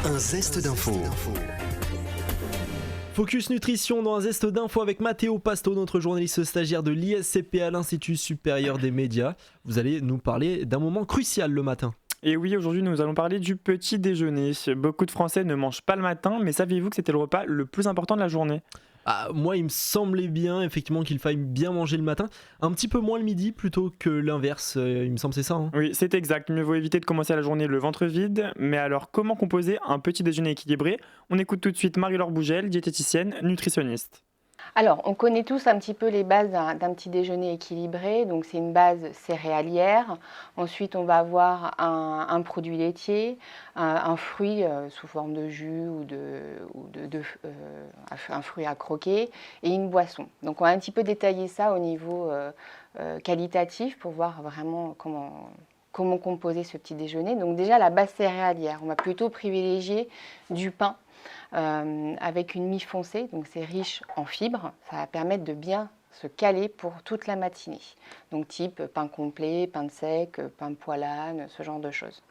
Un zeste d'info. Focus Nutrition dans un zeste d'info avec Matteo Pasto, notre journaliste stagiaire de l'ISCP à l'Institut Supérieur des Médias. Vous allez nous parler d'un moment crucial le matin. Et oui, aujourd'hui nous allons parler du petit déjeuner. Beaucoup de Français ne mangent pas le matin, mais saviez-vous que c'était le repas le plus important de la journée ? Moi, il me semblait bien effectivement qu'il faille bien manger le matin, un petit peu moins le midi plutôt que l'inverse, il me semble c'est ça. Oui, c'est exact, mieux vaut éviter de commencer la journée le ventre vide. Mais alors, comment composer un petit déjeuner équilibré ? On écoute tout de suite Marie-Laure Bougel, diététicienne, nutritionniste. Alors, on connaît tous un petit peu les bases d'un petit déjeuner équilibré. Donc, c'est une base céréalière. Ensuite, on va avoir un produit laitier, un fruit sous forme de jus ou un fruit à croquer et une boisson. Donc, on va un petit peu détailler ça au niveau qualitatif pour voir vraiment comment composer ce petit déjeuner. Donc, déjà, la base céréalière, on va plutôt privilégier du pain. Avec une mie foncée, donc c'est riche en fibres, ça va permettre de bien se caler pour toute la matinée. Donc type pain complet, pain de sec, pain de poilane, ce genre de choses.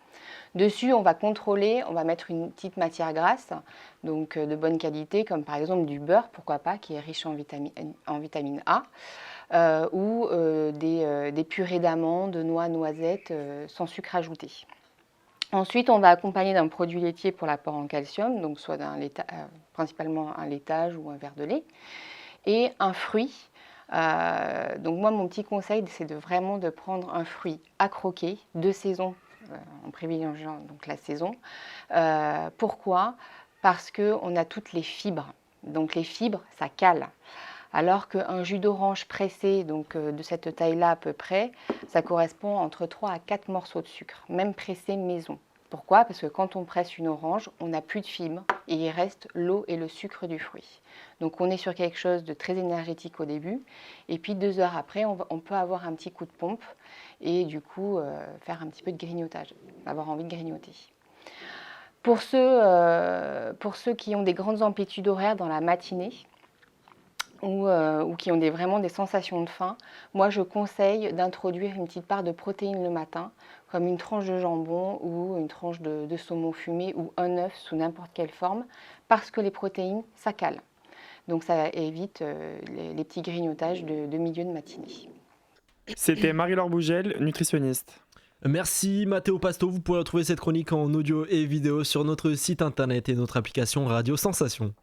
Dessus, on va contrôler, on va mettre une petite matière grasse, donc de bonne qualité, comme par exemple du beurre, pourquoi pas, qui est riche en vitamine A, ou des purées d'amandes, de noix, noisettes, sans sucre ajouté. Ensuite, on va accompagner d'un produit laitier pour l'apport en calcium, donc soit principalement un laitage ou un verre de lait, et un fruit. Donc moi, mon petit conseil, c'est vraiment de prendre un fruit à croquer, de saison, en privilégiant donc la saison. Pourquoi ? Parce qu'on a toutes les fibres. Donc les fibres, ça cale. Alors qu'un jus d'orange pressé, donc de cette taille-là à peu près, ça correspond entre 3 à 4 morceaux de sucre, même pressé maison. Pourquoi ? Parce que quand on presse une orange, on n'a plus de fibres et il reste l'eau et le sucre du fruit. Donc on est sur quelque chose de très énergétique au début et puis 2 heures après, on peut avoir un petit coup de pompe et du coup faire un petit peu de grignotage, avoir envie de grignoter. Pour ceux qui ont des grandes amplitudes horaires dans la matinée, ou qui ont vraiment des sensations de faim, moi je conseille d'introduire une petite part de protéines le matin, comme une tranche de jambon ou une tranche de saumon fumé ou un œuf sous n'importe quelle forme, parce que les protéines, ça cale. Donc ça évite les petits grignotages de milieu de matinée. C'était Marie-Laure Bougel, nutritionniste. Merci Matteo Pasto, vous pourrez retrouver cette chronique en audio et vidéo sur notre site internet et notre application Radio Sensation.